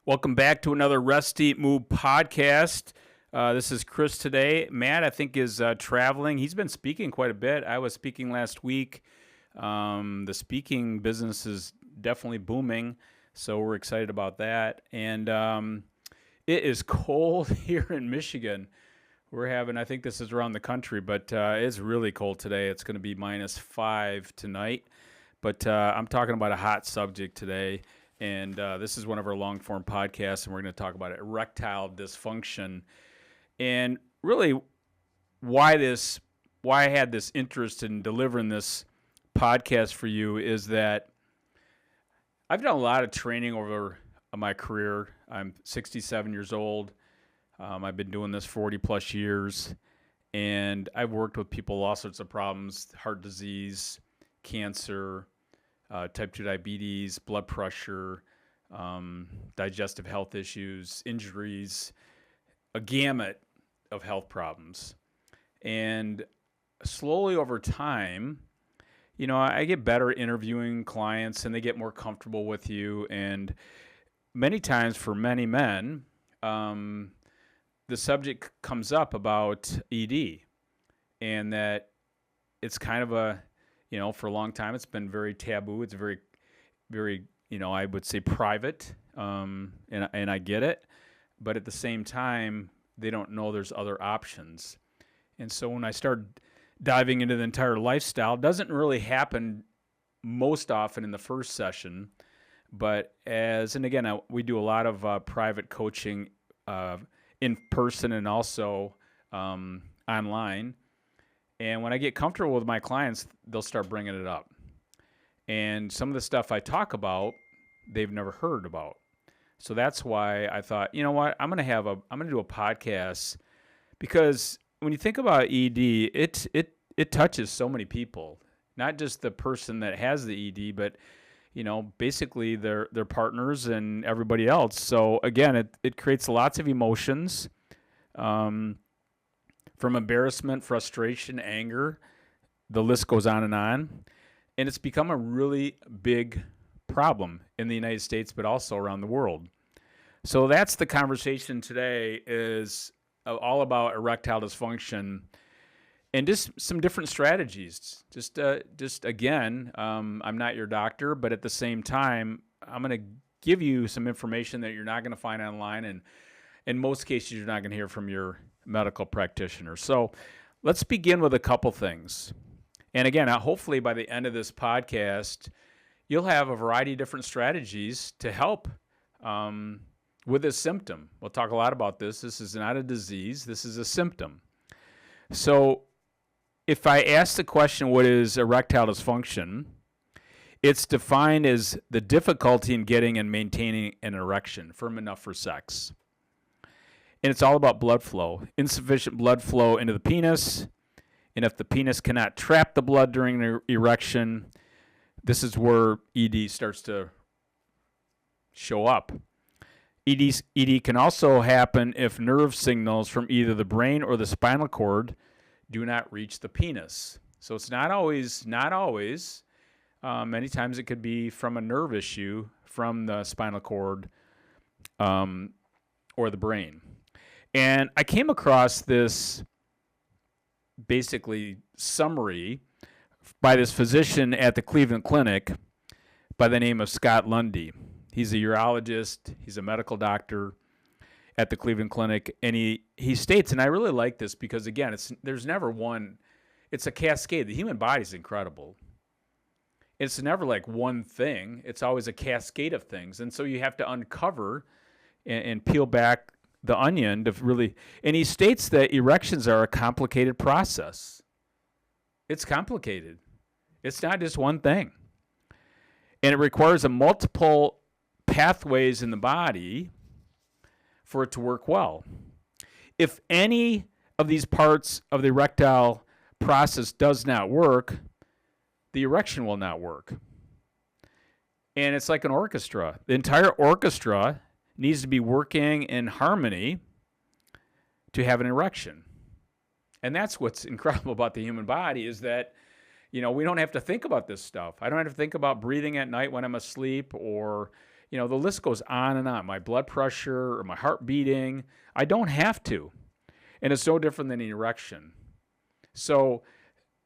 Welcome back to another Rest, Eat, Move podcast. This is Chris today. Matt, I think, is traveling. He's been speaking quite a bit. I was speaking last week. The speaking business is definitely booming, so we're excited about that. And it is cold here in Michigan. We're having, I think this is around the country, but it's really cold today. It's going to be -5 tonight. But I'm talking about a hot subject today. And this is one of our long-form podcasts, and we're going to talk about erectile dysfunction, and really why I had this interest in delivering this podcast for you is that I've done a lot of training over my career. I'm 67 years old. I've been doing this 40 plus years, and I've worked with people with all sorts of problems: heart disease, cancer, type 2 diabetes, blood pressure, digestive health issues, injuries, a gamut of health problems. And slowly over time, I get better at interviewing clients and they get more comfortable with you. And many times for many men, the subject comes up about ED, and that it's kind of for a long time, it's been very taboo. It's very, very, I would say private, and I get it. But at the same time, they don't know there's other options. And so when I started diving into the entire lifestyle, it doesn't really happen most often in the first session. But we do a lot of private coaching in person and also online. And when I get comfortable with my clients, they'll start bringing it up. And some of the stuff I talk about, they've never heard about. So that's why I thought, you know what, I'm going to do a podcast, because when you think about ED, it touches so many people, not just the person that has the ED, but basically their partners and everybody else. So again, it creates lots of emotions. From embarrassment, frustration, anger, the list goes on. And it's become a really big problem in the United States, but also around the world. So that's the conversation today, is all about erectile dysfunction and just some different strategies. Just again, I'm not your doctor, but at the same time, I'm going to give you some information that you're not going to find online. And in most cases, you're not going to hear from your medical practitioner. So let's begin with a couple things. And again, hopefully by the end of this podcast, you'll have a variety of different strategies to help with this symptom. We'll talk a lot about this. This is not a disease. This is a symptom. So if I ask the question, what is erectile dysfunction? It's defined as the difficulty in getting and maintaining an erection firm enough for sex. And it's all about blood flow, insufficient blood flow into the penis. And if the penis cannot trap the blood during an erection, this is where ED starts to show up. ED can also happen if nerve signals from either the brain or the spinal cord do not reach the penis. So it's not always. Many times it could be from a nerve issue from the spinal cord or the brain. And I came across this basically summary by this physician at the Cleveland Clinic by the name of Scott Lundy. He's a urologist. He's a medical doctor at the Cleveland Clinic. And he states, and I really like this because, again, there's never one. It's a cascade. The human body is incredible. It's never like one thing. It's always a cascade of things. And so you have to uncover and peel back the onion to really, and he states that erections are a complicated process. It's complicated. It's not just one thing. And it requires a multiple pathways in the body for it to work well. If any of these parts of the erectile process does not work, the erection will not work. And it's like an orchestra. The entire orchestra needs to be working in harmony to have an erection. And that's what's incredible about the human body, is that we don't have to think about this stuff. I don't have to think about breathing at night when I'm asleep, or The list goes on and on. My blood pressure or my heart beating, I don't have to. And it's no different than an erection. So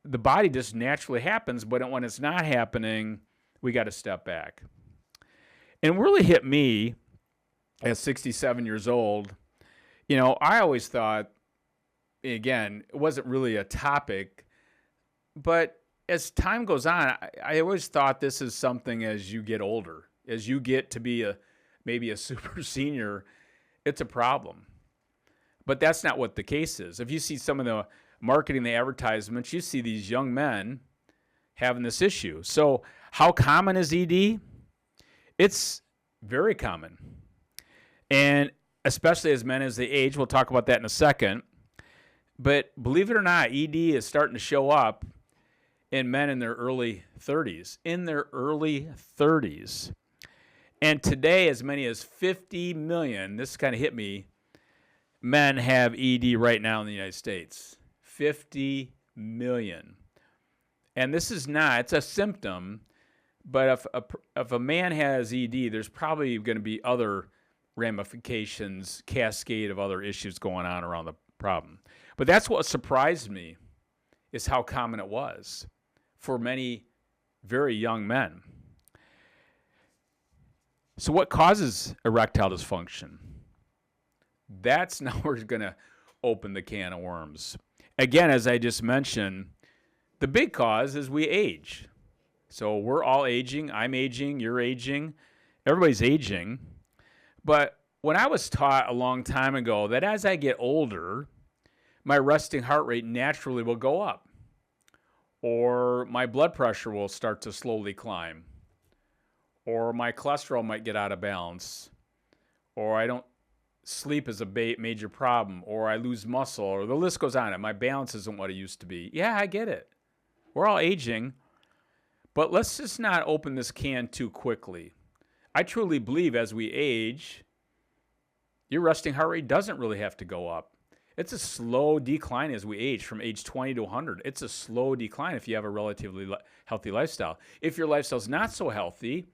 the body just naturally happens, but when it's not happening, we got to step back. And it really hit me at 67 years old. I always thought, again, it wasn't really a topic, but as time goes on, I always thought this is something as you get older, as you get to be maybe a super senior, it's a problem. But that's not what the case is. If you see some of the marketing, the advertisements, you see these young men having this issue. So how common is ED? It's very common. And especially as men as they age, we'll talk about that in a second. But believe it or not, ED is starting to show up in men in their early 30s. And today, as many as 50 million, this kind of hit me, men have ED right now in the United States. 50 million. And this is not, it's a symptom, but if a man has ED, there's probably going to be other ramifications, cascade of other issues going on around the problem. But that's what surprised me, is how common it was for many very young men. So what causes erectile dysfunction? That's now we're going to open the can of worms. Again, as I just mentioned, the big cause is we age. So we're all aging. I'm aging. You're aging. Everybody's aging. But when I was taught a long time ago that as I get older, my resting heart rate naturally will go up, or my blood pressure will start to slowly climb, or my cholesterol might get out of balance, or I don't sleep is a major problem, or I lose muscle, or the list goes on, and my balance isn't what it used to be. Yeah, I get it. We're all aging, but let's just not open this can too quickly. I truly believe as we age, your resting heart rate doesn't really have to go up. It's a slow decline as we age from age 20 to 100. It's a slow decline if you have a relatively healthy lifestyle. If your lifestyle's not so healthy,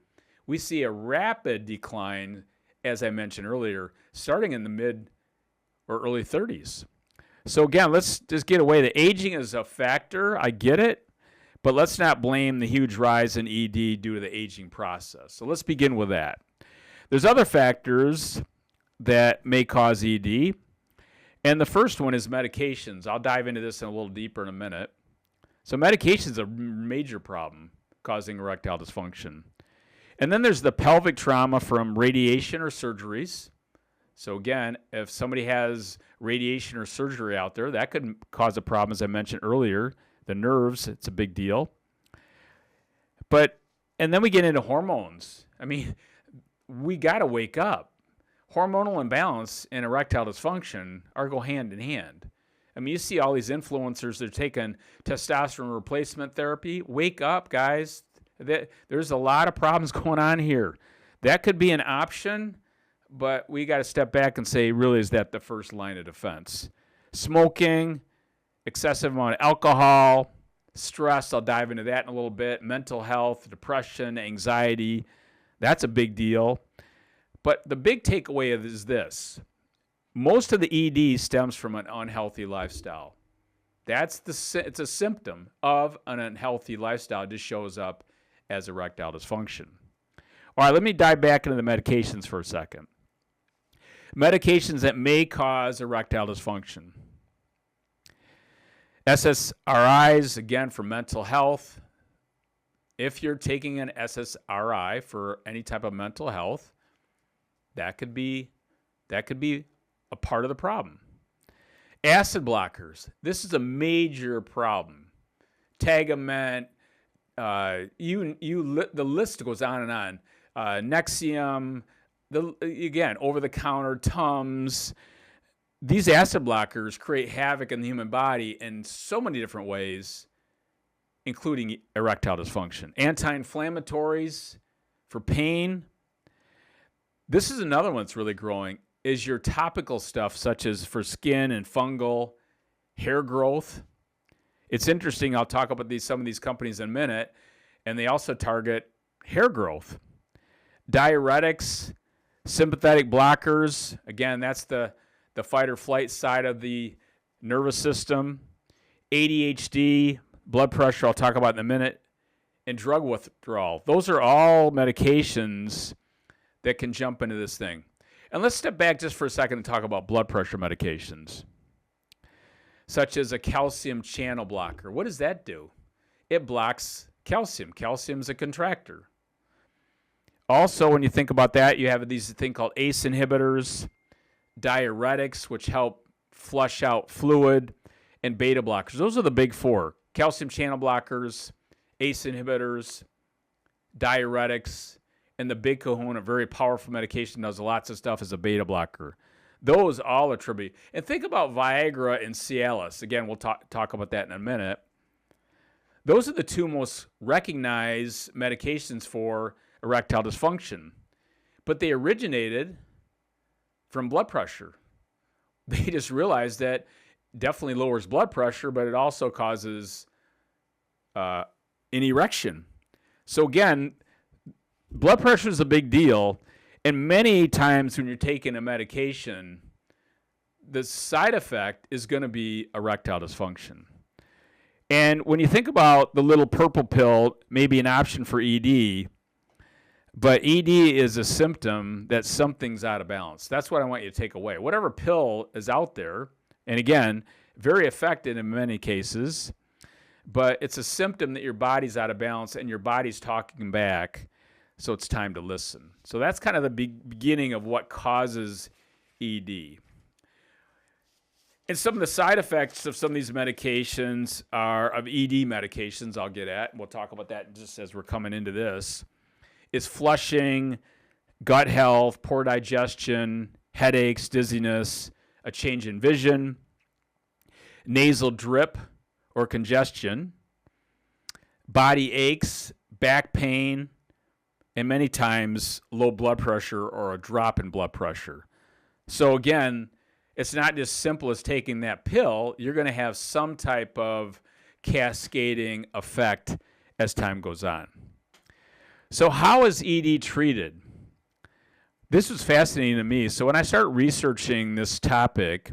we see a rapid decline, as I mentioned earlier, starting in the mid or early 30s. So again, let's just get away. The aging is a factor. I get it. But let's not blame the huge rise in ED due to the aging process. So let's begin with that. There's other factors that may cause ED. And the first one is medications. I'll dive into this in a little deeper in a minute. So medication is a major problem causing erectile dysfunction. And then there's the pelvic trauma from radiation or surgeries. So again, if somebody has radiation or surgery out there, that could cause a problem, as I mentioned earlier. The nerves, it's a big deal. And then we get into hormones. I mean, we got to wake up. Hormonal imbalance and erectile dysfunction go hand in hand. I mean, you see all these influencers, they're taking testosterone replacement therapy. Wake up, guys. There's a lot of problems going on here. That could be an option, but we got to step back and say, really, is that the first line of defense? Smoking, excessive amount of alcohol, stress, I'll dive into that in a little bit, mental health, depression, anxiety, that's a big deal. But the big takeaway is this. Most of the ED stems from an unhealthy lifestyle. It's a symptom of an unhealthy lifestyle. It just shows up as erectile dysfunction. All right, let me dive back into the medications for a second. Medications that may cause erectile dysfunction. SSRIs, again, for mental health. If you're taking an SSRI for any type of mental health, that could be a part of the problem. Acid blockers. This is a major problem. Tagamet, the list goes on and on. Nexium, again, over-the-counter Tums. These acid blockers create havoc in the human body in so many different ways, including erectile dysfunction. Anti-inflammatories for pain. This is another one that's really growing, is your topical stuff, such as for skin and fungal, hair growth. It's interesting. I'll talk about some of these companies in a minute, and they also target hair growth. Diuretics, sympathetic blockers. Again, that's the fight or flight side of the nervous system. ADHD, blood pressure, I'll talk about in a minute, and drug withdrawal. Those are all medications that can jump into this thing. And let's step back just for a second and talk about blood pressure medications, such as a calcium channel blocker. What does that do? It blocks calcium. Calcium is a contractor. Also, when you think about that, you have these thing called ACE inhibitors, diuretics, which help flush out fluid, and beta blockers. Those are the big four: calcium channel blockers, ACE inhibitors, diuretics, and the big kahuna, very powerful medication, does lots of stuff, as a beta blocker. Those all attribute. And think about Viagra and Cialis. Again, we'll talk about that in a minute. Those are the two most recognized medications for erectile dysfunction. But they originated from blood pressure. They just realized that definitely lowers blood pressure, but it also causes an erection. So again, blood pressure is a big deal. And many times when you're taking a medication, the side effect is going to be erectile dysfunction. And when you think about the little purple pill, maybe an option for ED, but ED is a symptom that something's out of balance. That's what I want you to take away. Whatever pill is out there, and again, very effective in many cases, but it's a symptom that your body's out of balance and your body's talking back, so it's time to listen. So that's kind of the beginning of what causes ED. And some of the side effects of some of these medications of ED medications, I'll get at, and we'll talk about that just as we're coming into this, is flushing, gut health, poor digestion, headaches, dizziness, a change in vision, nasal drip or congestion, body aches, back pain, and many times low blood pressure or a drop in blood pressure. So again, it's not just simple as taking that pill. You're going to have some type of cascading effect as time goes on. So how is ED treated? This was fascinating to me. So when I started researching this topic,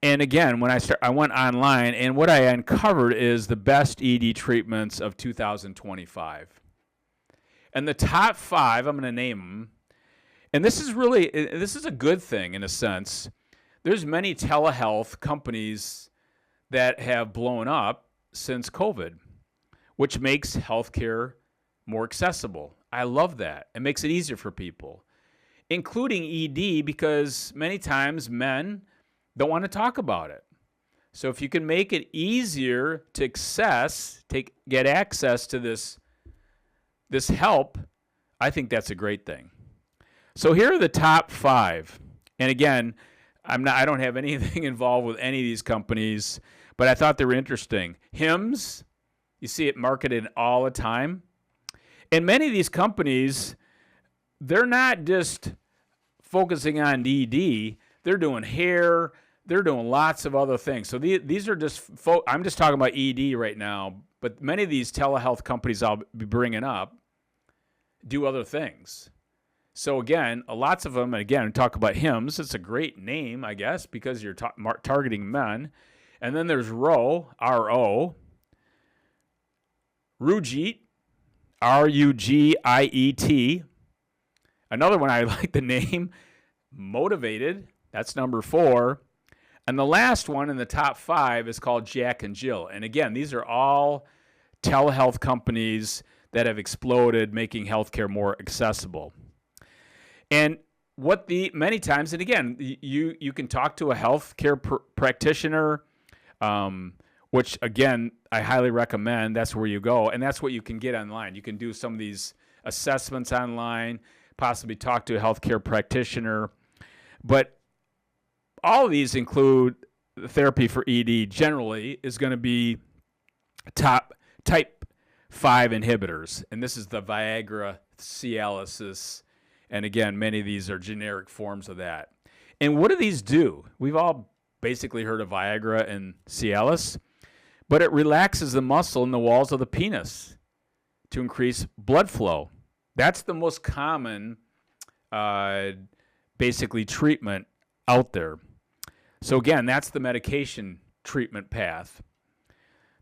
and again, when I went online, and what I uncovered is the best ED treatments of 2025. And the top 5, I'm going to name them. And this is a good thing in a sense. There's many telehealth companies that have blown up since COVID, which makes healthcare more accessible. I love that. It makes it easier for people, including ED, because many times men don't want to talk about it. So if you can make it easier to get access to this help, I think that's a great thing. So here are the top 5. And again, I don't have anything involved with any of these companies, but I thought they were interesting. Hims, you see it marketed all the time. And many of these companies, they're not just focusing on ED. They're doing hair. They're doing lots of other things. So these are just, I'm just talking about ED right now, but many of these telehealth companies I'll be bringing up do other things. So again, lots of them, and again, talk about Hims. It's a great name, I guess, because you're targeting men. And then there's Ro, R-O, Rugiet, R-U-G-I-E-T. Another one I like the name, Motivated. That's number 4. And the last one in the top 5 is called Jack and Jill. And again, these are all telehealth companies that have exploded, making healthcare more accessible. And many times, and again, you can talk to a healthcare practitioner, which again, I highly recommend. That's where you go. And that's what you can get online. You can do some of these assessments online, possibly talk to a healthcare practitioner. But all of these include the therapy for ED generally is going to be type 5 inhibitors. And this is the Viagra, Cialis, and again, many of these are generic forms of that. And what do these do? We've all basically heard of Viagra and Cialis, but it relaxes the muscle in the walls of the penis to increase blood flow. That's the most common, basically, treatment out there. So again, that's the medication treatment path.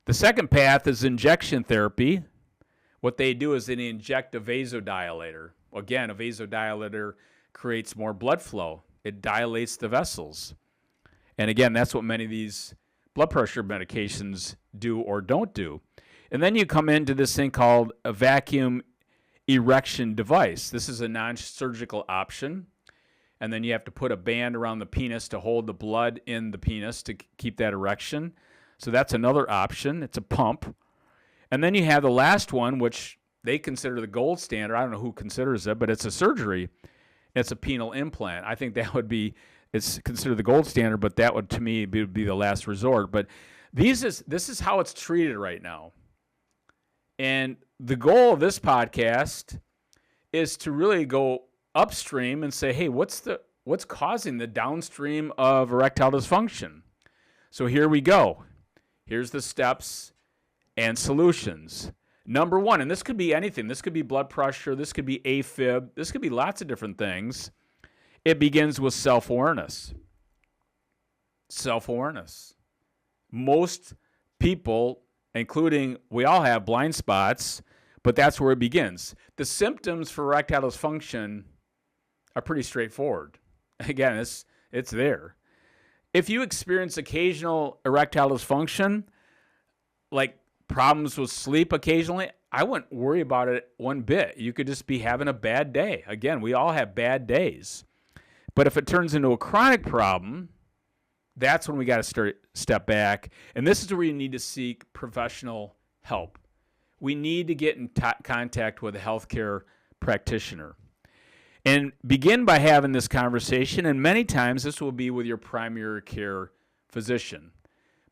The second path is injection therapy. What they do is they inject a vasodilator. Again, a vasodilator creates more blood flow. It dilates the vessels. And again, that's what many of these blood pressure medications do or don't do. And then you come into this thing called a vacuum erection device. This is a non-surgical option. And then you have to put a band around the penis to hold the blood in the penis to keep that erection. So that's another option. It's a pump. And then you have the last one, which they consider the gold standard. I don't know who considers it, but it's a surgery. It's a penile implant. I think that would be, it's considered the gold standard, but that would, to me, be the last resort. But this is how it's treated right now. And the goal of this podcast is to really go upstream and say, hey, what's causing the downstream of erectile dysfunction? So here we go. Here's the steps and solutions. Number one, and this could be anything. This could be blood pressure. This could be AFib. This could be lots of different things. It begins with self-awareness. Self-awareness. Most people, including, we all have blind spots, but that's where it begins. The symptoms for erectile dysfunction are pretty straightforward. Again, it's there. If you experience occasional erectile dysfunction, like problems with sleep occasionally, I wouldn't worry about it one bit. You could just be having a bad day. Again, we all have bad days. But if it turns into a chronic problem, that's when we got to step back. And this is where you need to seek professional help. We need to get in contact with a healthcare practitioner. And begin by having this conversation, and many times this will be with your primary care physician.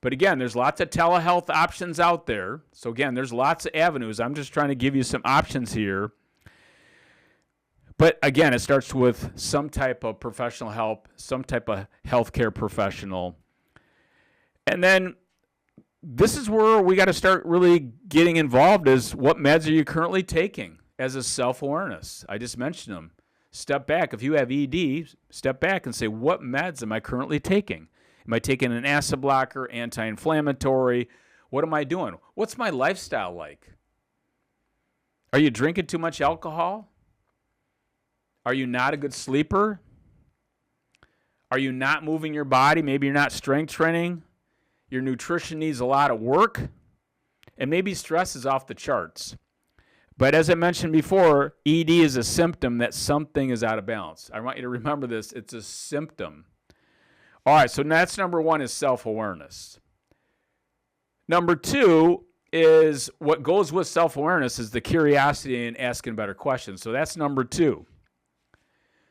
But again, there's lots of telehealth options out there. So again, there's lots of avenues. I'm just trying to give you some options here. But again, it starts with some type of professional help, some type of healthcare professional. And then this is where we got to start really getting involved, is what meds are you currently taking as a self-awareness? I just mentioned them. Step back. If you have ED, step back and say, what meds am I currently taking? Am I taking an acid blocker, anti-inflammatory? What am I doing? What's my lifestyle like? Are you drinking too much alcohol? Are you not a good sleeper? Are you not moving your body? Maybe you're not strength training. Your nutrition needs a lot of work. And maybe stress is off the charts. But as I mentioned before, ED is a symptom that something is out of balance. I want you to remember this. It's a symptom. All right, so that's number one, is self-awareness. Number two is what goes with self-awareness is the curiosity and asking better questions. So that's number two.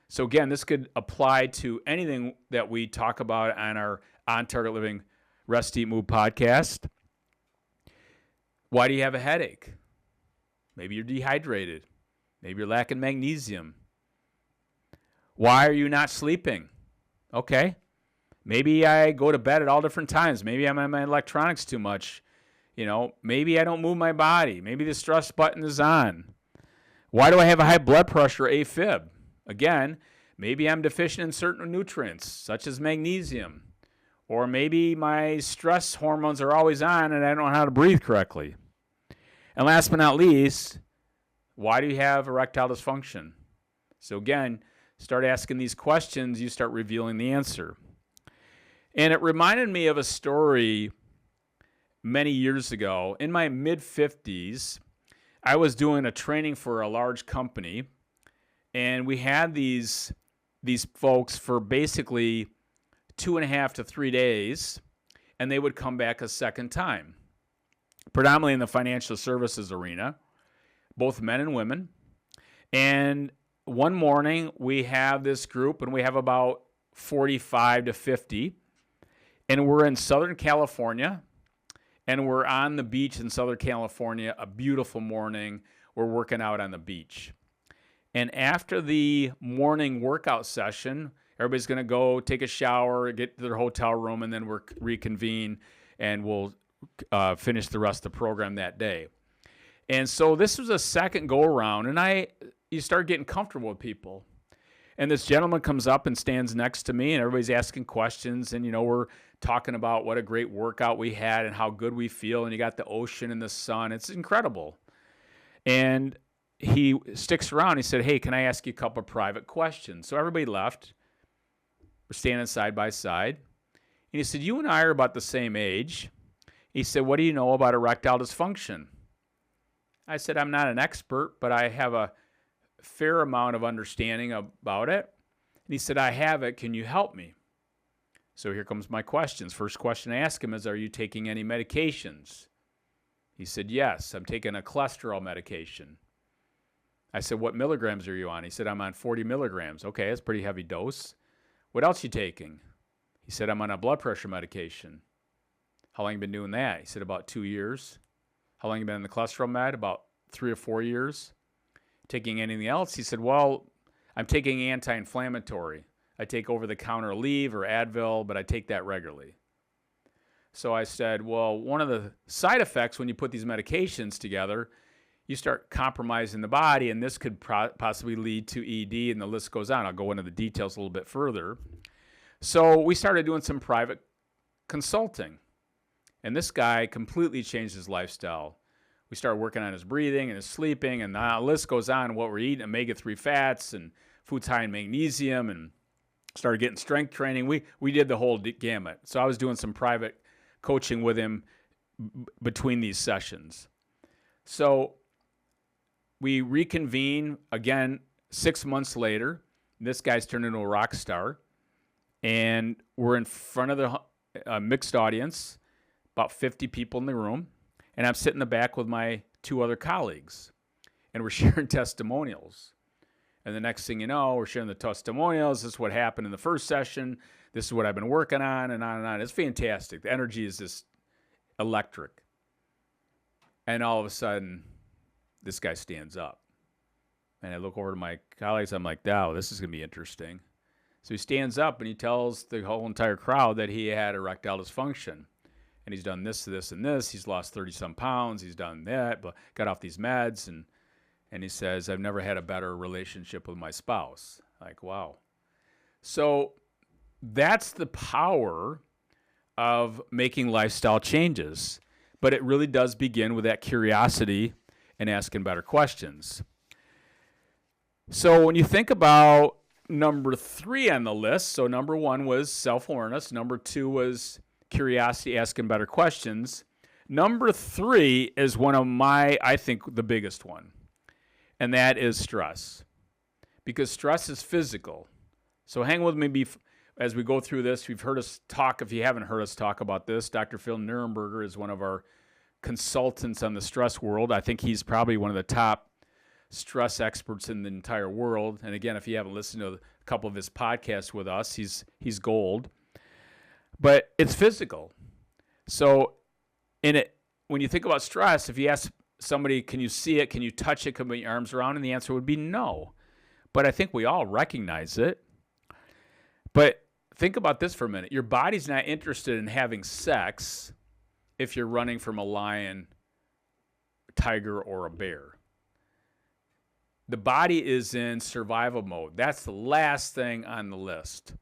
So again, this could apply to anything that we talk about on our On Target Living Rest, Eat, Move podcast. Why do you have a headache? Maybe you're dehydrated. Maybe you're lacking magnesium. Why are you not sleeping? Okay. Maybe I go to bed at all different times. Maybe I'm on my electronics too much. Maybe I don't move my body. Maybe the stress button is on. Why do I have a high blood pressure, AFib? Again, maybe I'm deficient in certain nutrients, such as magnesium. Or maybe my stress hormones are always on and I don't know how to breathe correctly. And last but not least, why do you have erectile dysfunction? So again, start asking these questions, you start revealing the answer. And it reminded me of a story many years ago. In my mid-50s, I was doing a training for a large company, and we had these folks for basically 2.5 to 3 days, and they would come back a second time, predominantly in the financial services arena, both men and women. And one morning, we have this group, and we have about 45 to 50, and we're in Southern California, and we're on the beach in Southern California, a beautiful morning. We're working out on the beach. And after the morning workout session, everybody's going to go take a shower, get to their hotel room, and then we'll reconvene, and we'll finish the rest of the program that day. And so this was a second go-around, and I you start getting comfortable with people. And this gentleman comes up and stands next to me, and everybody's asking questions. And, we're talking about what a great workout we had and how good we feel. And you got the ocean and the sun. It's incredible. And he sticks around. He said, hey, can I ask you a couple of private questions? So everybody left. We're standing side by side. And he said, you and I are about the same age. He said, what do you know about erectile dysfunction? I said, I'm not an expert, but I have a fair amount of understanding about it. And he said, I have it. Can you help me? So here comes my questions. First question I ask him is, are you taking any medications? He said, yes, I'm taking a cholesterol medication. I said, what milligrams are you on? He said, I'm on 40 milligrams. Okay, that's a pretty heavy dose. What else you taking? He said, I'm on a blood pressure medication. How long you been doing that? He said, about 2 years. How long you been on the cholesterol med? About 3 or 4 years. Taking anything else? He said, well, I'm taking anti-inflammatory. I take over-the-counter Aleve or Advil, but I take that regularly. So I said, well, one of the side effects when you put these medications together, you start compromising the body, and this could possibly lead to ED, and the list goes on. I'll go into the details a little bit further. So we started doing some private consulting, and this guy completely changed his lifestyle. We started working on his breathing and his sleeping, and the list goes on, what we're eating, omega-3 fats and foods high in magnesium, and started getting strength training. We did the whole gamut. So I was doing some private coaching with him between these sessions. So we reconvene again 6 months later. This guy's turned into a rock star, and we're in front of the mixed audience, about 50 people in the room. And I'm sitting in the back with my 2 other colleagues, and we're sharing testimonials. And the next thing you know, we're sharing the testimonials. This is what happened in the first session. This is what I've been working on, and on and on. It's fantastic. The energy is just electric. And all of a sudden, this guy stands up. And I look over to my colleagues. I'm like, wow, this is going to be interesting. So he stands up, and he tells the whole entire crowd that he had erectile dysfunction. And he's done this, this, and this. He's lost 30-some pounds. He's done that, but got off these meds. And he says, I've never had a better relationship with my spouse. Like, wow. So that's the power of making lifestyle changes. But it really does begin with that curiosity and asking better questions. So when you think about number 3 on the list, so number 1 was self-awareness. Number 2 was curiosity, asking better questions. Number 3 is one of I think, the biggest one, and that is stress. Because stress is physical. So hang with me as we go through this. You've heard us talk, if you haven't heard us talk about this, Dr. Phil Nierenberger is one of our consultants on the stress world. I think he's probably one of the top stress experts in the entire world. And again, if you haven't listened to a couple of his podcasts with us, he's gold. But it's physical. So when you think about stress, if you ask somebody, can you see it? Can you touch it? Can you put your arms around? And the answer would be no. But I think we all recognize it. But think about this for a minute. Your body's not interested in having sex if you're running from a lion, tiger, or a bear. The body is in survival mode. That's the last thing on the list.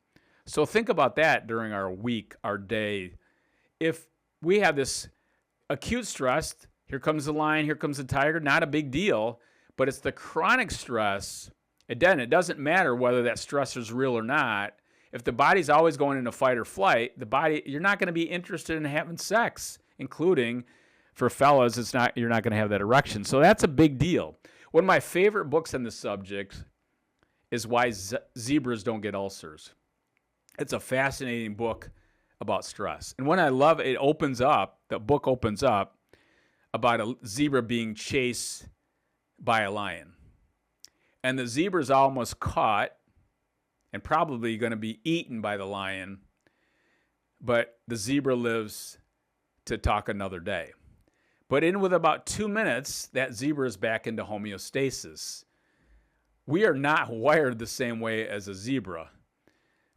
So think about that during our week, our day. If we have this acute stress, here comes the lion, here comes the tiger, not a big deal, but it's the chronic stress. Again, it doesn't matter whether that stress is real or not. If the body's always going into fight or flight, you're not going to be interested in having sex, including for fellas, you're not going to have that erection. So that's a big deal. One of my favorite books on this subject is Why Zebras Don't Get Ulcers. It's a fascinating book about stress. And when I love it, the book opens up about a zebra being chased by a lion. And the zebra's almost caught and probably going to be eaten by the lion, but the zebra lives to talk another day. But in with about 2 minutes, that zebra is back into homeostasis. We are not wired the same way as a zebra.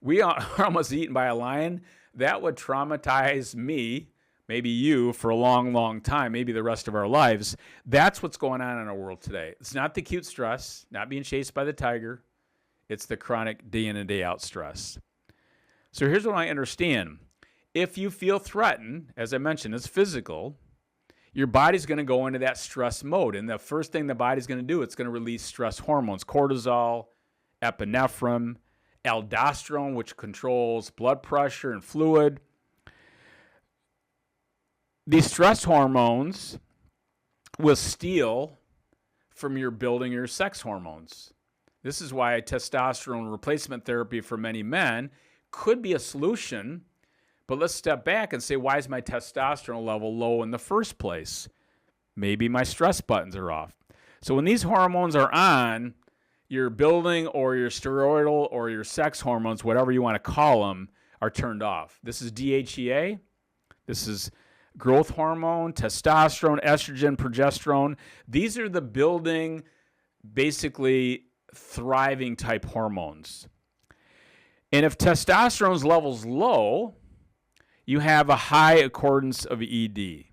We are almost eaten by a lion. That would traumatize me, maybe you for a long, long time, maybe the rest of our lives. That's what's going on in our world today. It's not the cute stress, not being chased by the tiger. It's the chronic day in and day out stress. So here's what I understand. If you feel threatened, as I mentioned, it's physical, your body's going to go into that stress mode. And the first thing the body's going to do, it's going to release stress hormones, cortisol, epinephrine, aldosterone, which controls blood pressure and fluid. These stress hormones will steal from your building your sex hormones. This is why testosterone replacement therapy for many men could be a solution. But let's step back and say, why is my testosterone level low in the first place? Maybe my stress buttons are off. So when these hormones are on, your building or your steroidal or your sex hormones, whatever you want to call them, are turned off. This is DHEA. This is growth hormone, testosterone, estrogen, progesterone. These are the building, basically thriving type hormones. And if testosterone's level's low, you have a high accordance of ED.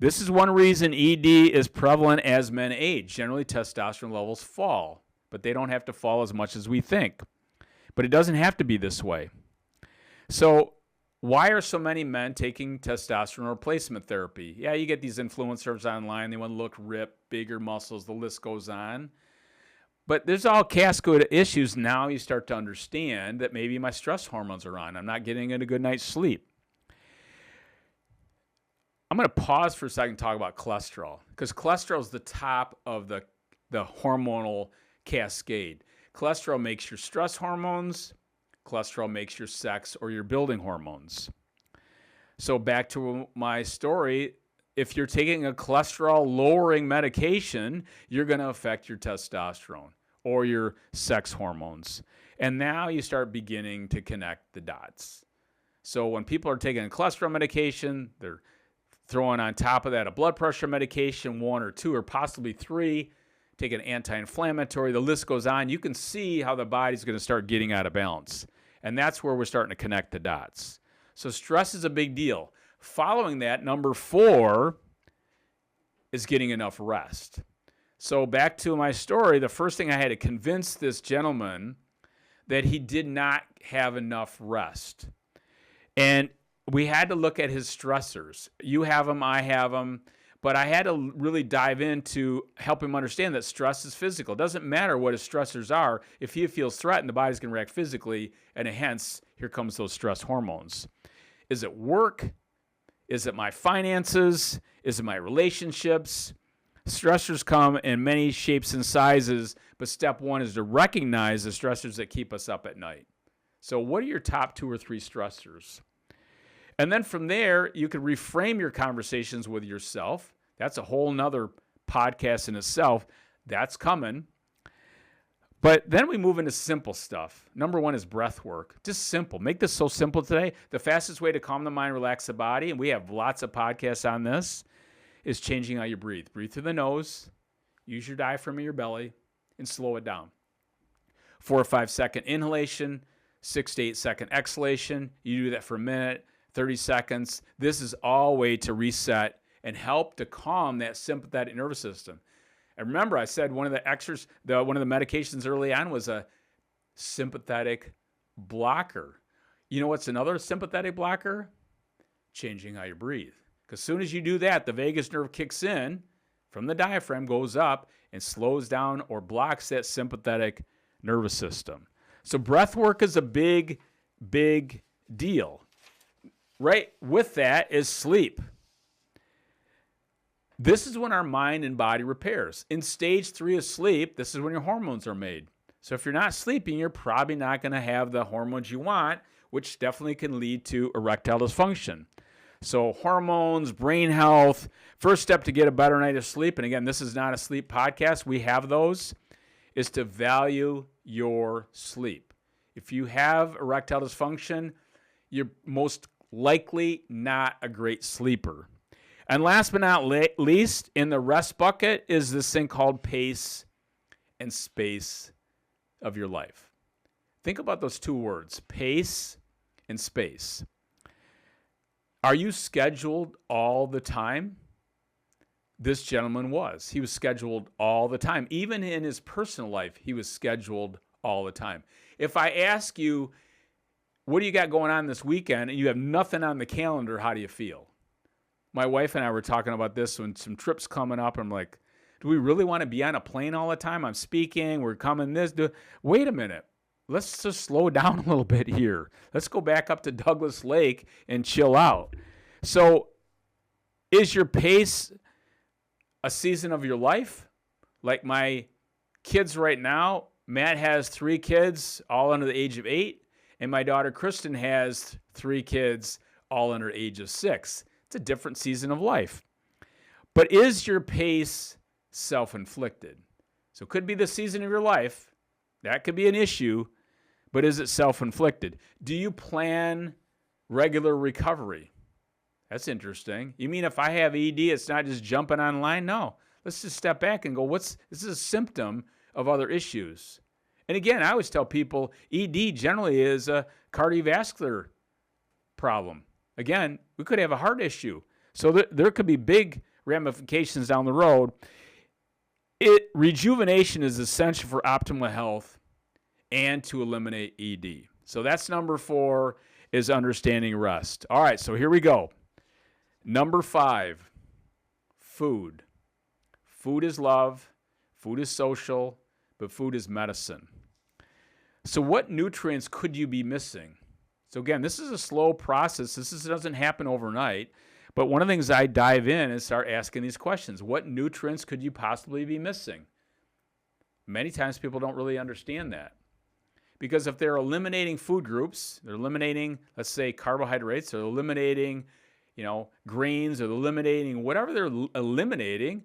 This is one reason ED is prevalent as men age. Generally, testosterone levels fall, but they don't have to fall as much as we think. But it doesn't have to be this way. So why are so many men taking testosterone replacement therapy? Yeah, you get these influencers online. They want to look ripped, bigger muscles. The list goes on. But there's all cascade of issues. Now you start to understand that maybe my stress hormones are on. I'm not getting a good night's sleep. I'm going to pause for a second and talk about cholesterol, because cholesterol is the top of the hormonal cascade. Cholesterol makes your stress hormones. Cholesterol makes your sex or your building hormones. So back to my story, if you're taking a cholesterol-lowering medication, you're going to affect your testosterone or your sex hormones. And now you start beginning to connect the dots. So when people are taking a cholesterol medication, they're throwing on top of that a blood pressure medication, 1 or 2 or possibly 3, take an anti-inflammatory, the list goes on. You can see how the body's going to start getting out of balance. And that's where we're starting to connect the dots. So stress is a big deal. Following that, number 4 is getting enough rest. So back to my story, the first thing I had to convince this gentleman that he did not have enough rest. And we had to look at his stressors. You have them, I have them. But I had to really dive in to help him understand that stress is physical. It doesn't matter what his stressors are. If he feels threatened, the body's going to react physically, and hence, here comes those stress hormones. Is it work? Is it my finances? Is it my relationships? Stressors come in many shapes and sizes, but step 1 is to recognize the stressors that keep us up at night. So what are your top 2 or 3 stressors? And then from there, you can reframe your conversations with yourself. That's a whole nother podcast in itself. That's coming. But then we move into simple stuff. Number 1 is breath work. Just simple. Make this so simple today. The fastest way to calm the mind, relax the body, and we have lots of podcasts on this, is changing how you breathe. Breathe through the nose, use your diaphragm in your belly, and slow it down. 4 or 5 second inhalation, 6 to 8 second exhalation. You do that for a minute, 30 seconds. This is all a way to reset and help to calm that sympathetic nervous system. And remember, I said one of the medications early on was a sympathetic blocker. You know what's another sympathetic blocker? Changing how you breathe. Because as soon as you do that, the vagus nerve kicks in from the diaphragm, goes up, and slows down or blocks that sympathetic nervous system. So breath work is a big, big deal. Right with that is sleep. This is when our mind and body repairs. In stage 3 of sleep, this is when your hormones are made. So if you're not sleeping, you're probably not going to have the hormones you want, which definitely can lead to erectile dysfunction. So hormones, brain health, first step to get a better night of sleep, and again, this is not a sleep podcast, we have those, is to value your sleep. If you have erectile dysfunction, you're most likely not a great sleeper. And last but not least, in the rest bucket is this thing called pace and space of your life. Think about those 2 words, pace and space. Are you scheduled all the time? This gentleman was. He was scheduled all the time. Even in his personal life, he was scheduled all the time. If I ask you, what do you got going on this weekend, and you have nothing on the calendar, how do you feel? My wife and I were talking about this when some trips coming up. I'm like, do we really want to be on a plane all the time? I'm speaking, we're coming this. Wait a minute. Let's just slow down a little bit here. Let's go back up to Douglas Lake and chill out. So is your pace a season of your life? Like my kids right now, Matt has 3 kids, all under the age of 8, and my daughter Kristen has 3 kids, all under the age of 6. It's a different season of life. But is your pace self-inflicted? So it could be the season of your life. That could be an issue, but is it self-inflicted? Do you plan regular recovery? That's interesting. You mean if I have ED, it's not just jumping online? No. Let's just step back and go, this is a symptom of other issues. And again, I always tell people ED generally is a cardiovascular problem. Again, we could have a heart issue. So there could be big ramifications down the road. Rejuvenation is essential for optimal health and to eliminate ED. So that's number 4 is understanding rest. All right, so here we go. Number 5, food. Food is love, food is social, but food is medicine. So what nutrients could you be missing? So again, this is a slow process. This doesn't happen overnight. But one of the things I dive in is start asking these questions. What nutrients could you possibly be missing? Many times people don't really understand that. Because if they're eliminating food groups, they're eliminating, let's say, carbohydrates, they're eliminating, grains, they're eliminating whatever they're eliminating,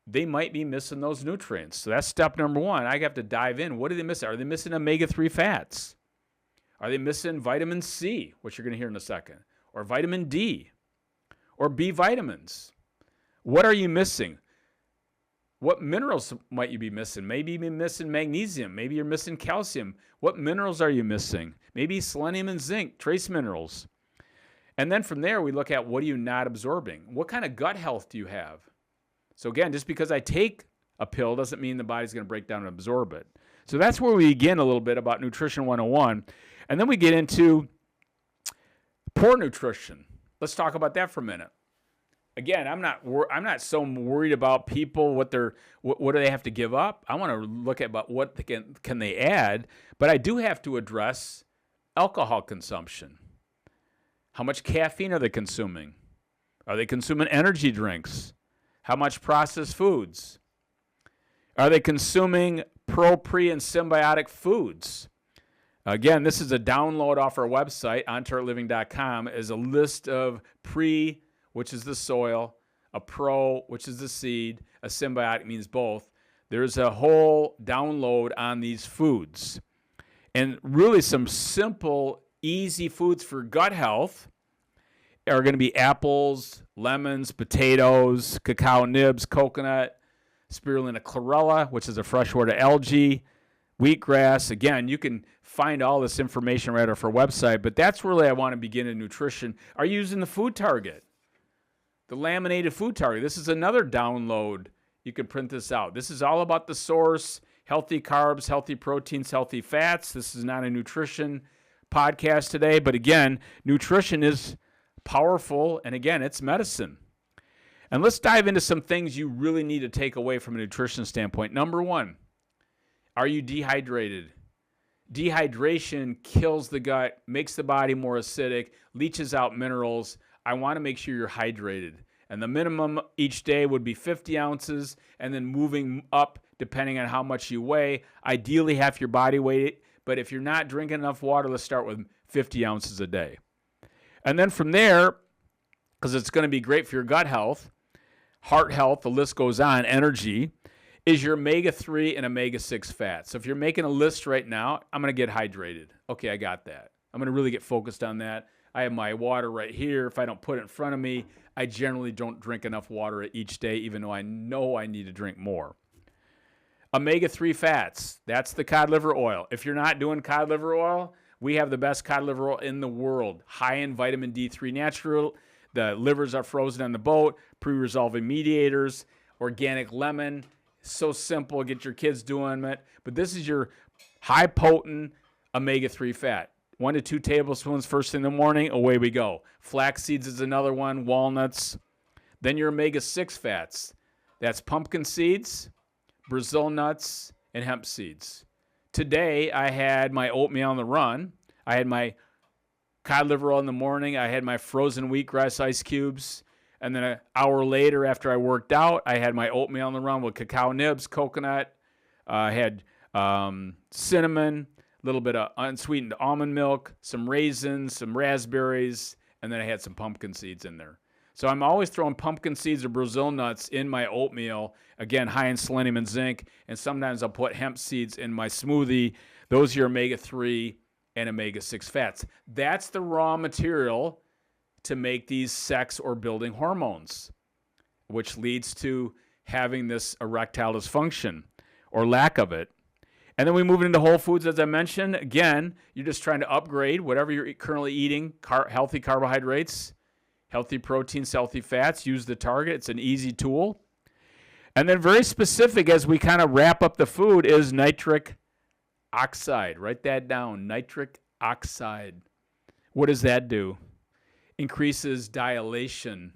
they might be missing those nutrients. So that's step number 1. I have to dive in. What are they missing? Are they missing omega-3 fats? Are they missing vitamin C, which you're going to hear in a second? Or vitamin D? Or B vitamins? What are you missing? What minerals might you be missing? Maybe you're missing magnesium. Maybe you're missing calcium. What minerals are you missing? Maybe selenium and zinc, trace minerals. And then from there, we look at what are you not absorbing? What kind of gut health do you have? So again, just because I take a pill doesn't mean the body's going to break down and absorb it. So that's where we begin a little bit about Nutrition 101. And then we get into poor nutrition. Let's talk about that for a minute. Again, I'm not so worried about people, what do they have to give up. I want to look at about what can they add, but I do have to address alcohol consumption. How much caffeine are they consuming? Are they consuming energy drinks? How much processed foods? Are they consuming pre, and symbiotic foods? Again, this is a download off our website, ontargetliving.com, is a list of pre, which is the soil, a pro, which is the seed, a symbiotic means both. There's a whole download on these foods. And really some simple, easy foods for gut health are going to be apples, lemons, potatoes, cacao nibs, coconut, spirulina chlorella, which is a freshwater algae, wheatgrass. Again, you can find all this information right off our website, but that's really I want to begin in nutrition. Are you using the food target? The laminated food target. This is another download. You can print this out. This is all about the source, healthy carbs, healthy proteins, healthy fats. This is not a nutrition podcast today, but again, nutrition is powerful, and again, it's medicine. And let's dive into some things you really need to take away from a nutrition standpoint. Number 1, are you dehydrated? Dehydration kills the gut, makes the body more acidic, leaches out minerals. I want to make sure you're hydrated. And the minimum each day would be 50 ounces, and then moving up depending on how much you weigh. Ideally, half your body weight. But if you're not drinking enough water, let's start with 50 ounces a day. And then from there, because it's going to be great for your gut health, heart health, the list goes on, energy, is your omega-3 and omega-6 fats. So if you're making a list right now, I'm going to get hydrated. Okay, I got that. I'm going to really get focused on that. I have my water right here. If I don't put it in front of me, I generally don't drink enough water each day, even though I know I need to drink more. Omega-3 fats, that's the cod liver oil. If you're not doing cod liver oil, We have the best cod liver oil in the world, high in vitamin D3 natural. The livers are frozen on the boat, pre-resolving mediators, organic lemon. So simple, get your kids doing it. But this is your high potent omega-3 fat. 1 to 2 tablespoons first thing in the morning, away we go. Flax seeds is another one, walnuts. Then your omega-6 fats. That's pumpkin seeds, Brazil nuts, and hemp seeds. Today, I had my oatmeal on the run. I had my cod liver oil in the morning. I had my frozen wheatgrass ice cubes. And then an hour later, after I worked out, I had my oatmeal on the run with cacao nibs, coconut. I had cinnamon, a little bit of unsweetened almond milk, some raisins, some raspberries, and then I had some pumpkin seeds in there. So I'm always throwing pumpkin seeds or Brazil nuts in my oatmeal, again, high in selenium and zinc, and sometimes I'll put hemp seeds in my smoothie. Those are your omega-3 and omega-6 fats. That's the raw material to make these sex or building hormones, which leads to having this erectile dysfunction or lack of it. And then we move into whole foods, as I mentioned. Again, you're just trying to upgrade whatever you're currently eating, healthy carbohydrates, healthy proteins, healthy fats. Use the target. It's an easy tool. And then very specific as we kind of wrap up the food is nitric oxide. Write that down, nitric oxide. What does that do? Increases dilation,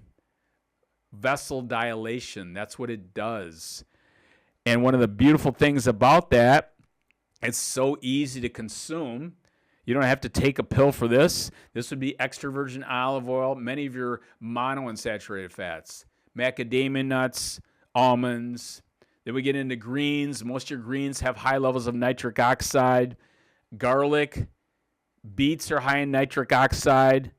vessel dilation. That's what it does. And one of the beautiful things about that, it's so easy to consume. You don't have to take a pill for this. This would be extra virgin olive oil, many of your monounsaturated fats, macadamia nuts, almonds. Then we get into greens. Most of your greens have high levels of nitric oxide. Garlic, beets are high in nitric oxide.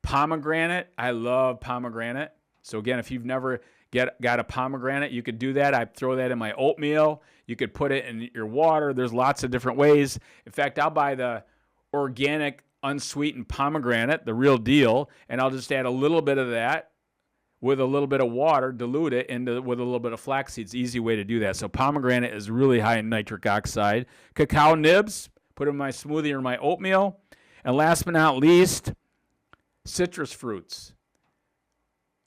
Pomegranate, I love pomegranate. So again, if you've never got a pomegranate, you could do that. I throw that in my oatmeal. You could put it in your water. There's lots of different ways. In fact, I'll buy the organic unsweetened pomegranate, the real deal, and I'll just add a little bit of that with a little bit of water, dilute it with a little bit of flax seeds. Easy way to do that. So pomegranate is really high in nitric oxide. Cacao nibs, put in my smoothie or my oatmeal. And last but not least, citrus fruits.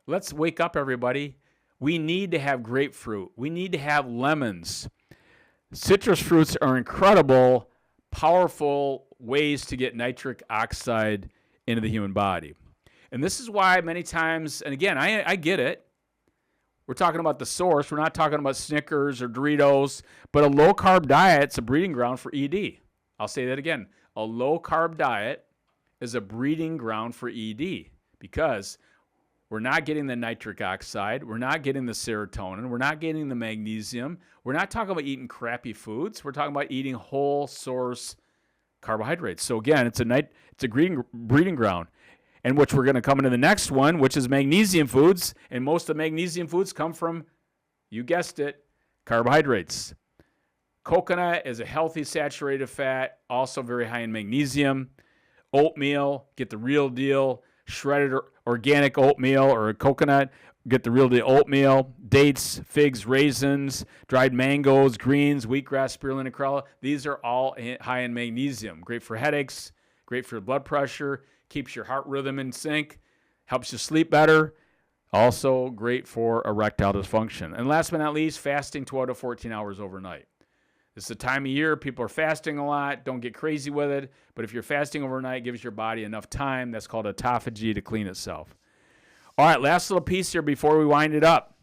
Let's wake up, everybody. We need to have grapefruit. We need to have lemons. Citrus fruits are incredible, powerful ways to get nitric oxide into the human body. And this is why many times, and again, I get it. We're talking about the source. We're not talking about Snickers or Doritos, but a low-carb diet is a breeding ground for ED. I'll say that again. A low-carb diet is a breeding ground for ED because we're not getting the nitric oxide. We're not getting the serotonin. We're not getting the magnesium. We're not talking about eating crappy foods. We're talking about eating whole source carbohydrates. So again, it's a breeding ground, and which we're going to come into the next one, which is magnesium foods. And most of the magnesium foods come from, you guessed it, carbohydrates. Coconut is a healthy saturated fat, also very high in magnesium. Oatmeal, get the real deal. Shredded organic oatmeal or a coconut, get the real deal oatmeal. Dates, figs, raisins, dried mangoes, greens, wheatgrass, spirulina, chlorella. These are all high in magnesium. Great for headaches, great for blood pressure, keeps your heart rhythm in sync, helps you sleep better. Also great for erectile dysfunction. And last but not least, fasting 12 to 14 hours overnight. This is a time of year people are fasting a lot. Don't get crazy with it. But if you're fasting overnight, it gives your body enough time. That's called autophagy to clean itself. All right, last little piece here before we wind it up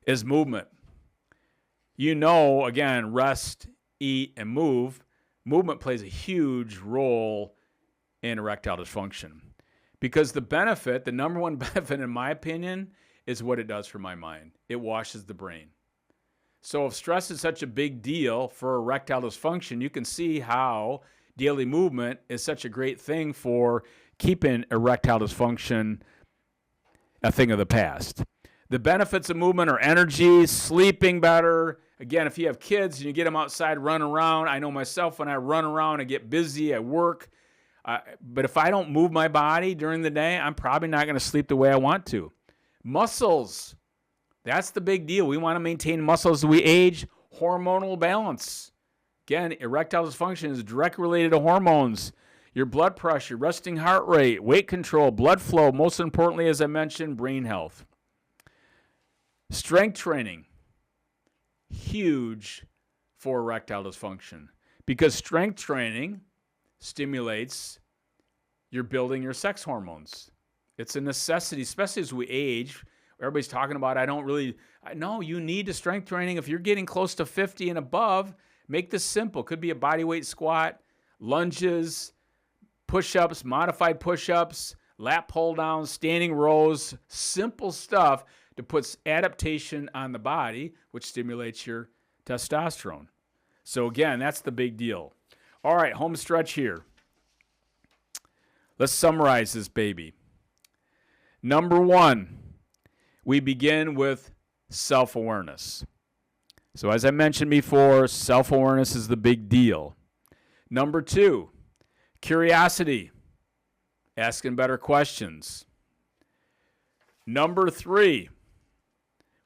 is movement. You know, again, rest, eat, and move. Movement plays a huge role in erectile dysfunction because the number one benefit, in my opinion, is what it does for my mind. It washes the brain. So if stress is such a big deal for erectile dysfunction, you can see how daily movement is such a great thing for keeping erectile dysfunction a thing of the past. The benefits of movement are energy, sleeping better. Again, if you have kids and you get them outside, run around. I know myself when I run around, I get busy, I work. But if I don't move my body during the day, I'm probably not going to sleep the way I want to. Muscles. That's the big deal. We want to maintain muscle as we age. Hormonal balance. Again, erectile dysfunction is directly related to hormones, your blood pressure, resting heart rate, weight control, blood flow, most importantly, as I mentioned, brain health. Strength training, huge for erectile dysfunction because strength training stimulates your building your sex hormones. It's a necessity, especially as we age. Everybody's talking about, no, you need the strength training. If you're getting close to 50 and above, make this simple. Could be a body weight squat, lunges, push-ups, modified push-ups, lat pull-downs, standing rows, simple stuff to put adaptation on the body, which stimulates your testosterone. So again, that's the big deal. All right, home stretch here. Let's summarize this baby. Number 1, we begin with self-awareness. So as I mentioned before, self-awareness is the big deal. Number 2, curiosity, asking better questions. Number 3,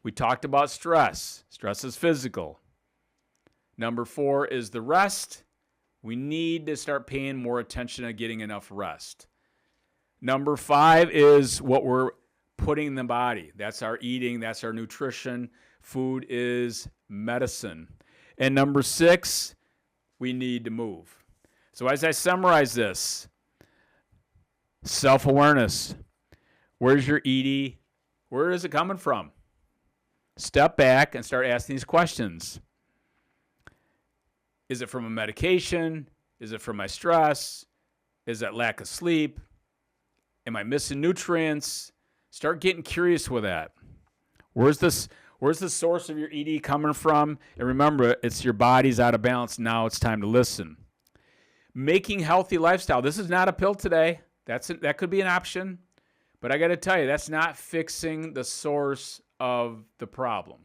we talked about stress. Stress is physical. Number 4 is the rest. We need to start paying more attention to getting enough rest. Number 5 is what we're putting in the body. That's our eating. That's our nutrition. Food is medicine. And number 6, we need to move. So as I summarize this, self-awareness. Where's your ED? Where is it coming from? Step back and start asking these questions. Is it from a medication? Is it from my stress? Is that lack of sleep? Am I missing nutrients? Start getting curious with that. Where's the source of your ED coming from? And remember, it's your body's out of balance. Now it's time to listen. Making healthy lifestyle. This is not a pill today. That could be an option. But I got to tell you, that's not fixing the source of the problem.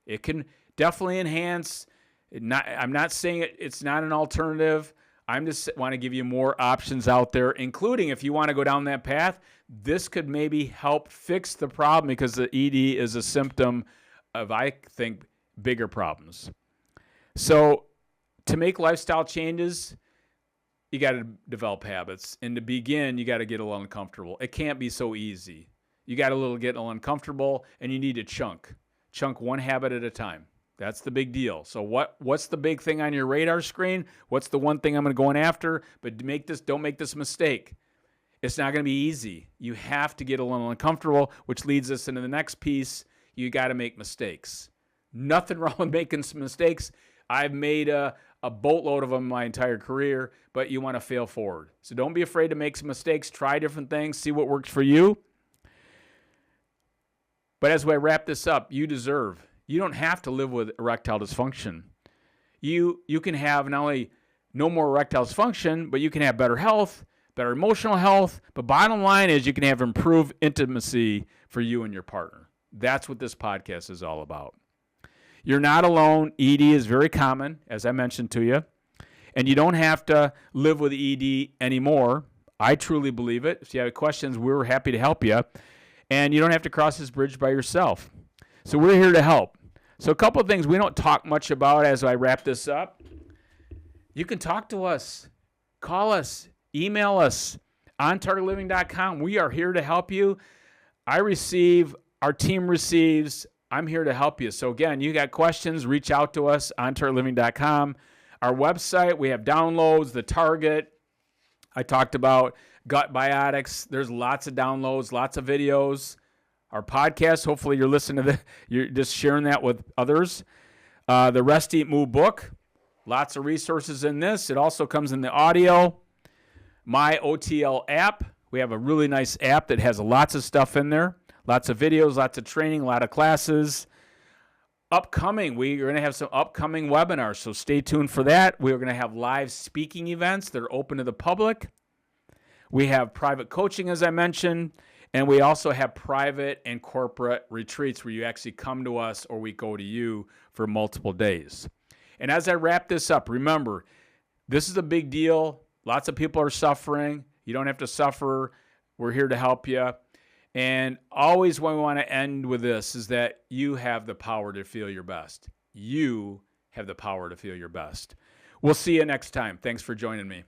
It can definitely enhance. I'm not saying it's not an alternative. I'm just want to give you more options out there, including if you want to go down that path, this could maybe help fix the problem because the ED is a symptom of, I think, bigger problems. So to make lifestyle changes, you got to develop habits. And to begin, you got to get a little uncomfortable. It can't be so easy. You got to get a little uncomfortable, and you need to chunk one habit at a time. That's the big deal. So what's the big thing on your radar screen? What's the one thing I'm going to go in after? But don't make this mistake. It's not going to be easy. You have to get a little uncomfortable, which leads us into the next piece. You got to make mistakes. Nothing wrong with making some mistakes. I've made a boatload of them my entire career, but you want to fail forward. So don't be afraid to make some mistakes. Try different things. See what works for you. But as I wrap this up, you don't have to live with erectile dysfunction. You can have not only no more erectile dysfunction, but you can have better health, better emotional health. But bottom line is you can have improved intimacy for you and your partner. That's what this podcast is all about. You're not alone. ED is very common, as I mentioned to you. And you don't have to live with ED anymore. I truly believe it. If you have questions, we're happy to help you. And you don't have to cross this bridge by yourself. So we're here to help. So a couple of things we don't talk much about as I wrap this up. You can talk to us, call us, email us, ontargetliving.com. We are here to help you. I receive, our team receives. I'm here to help you. So again, you got questions, reach out to us, ontargetliving.com. Our website, we have downloads, the Target. I talked about gut biotics. There's lots of downloads, lots of videos. Our podcast, hopefully you're listening to you're just sharing that with others. The Rest, Eat, Move book, lots of resources in this. It also comes in the audio. My OTL app, we have a really nice app that has lots of stuff in there. Lots of videos, lots of training, a lot of classes. Upcoming, we're going to have some upcoming webinars, so stay tuned for that. We're going to have live speaking events that are open to the public. We have private coaching, as I mentioned, and we also have private and corporate retreats where you actually come to us or we go to you for multiple days. And as I wrap this up, remember, this is a big deal. Lots of people are suffering. You don't have to suffer. We're here to help you. And always what we want to end with this is that you have the power to feel your best. You have the power to feel your best. We'll see you next time. Thanks for joining me.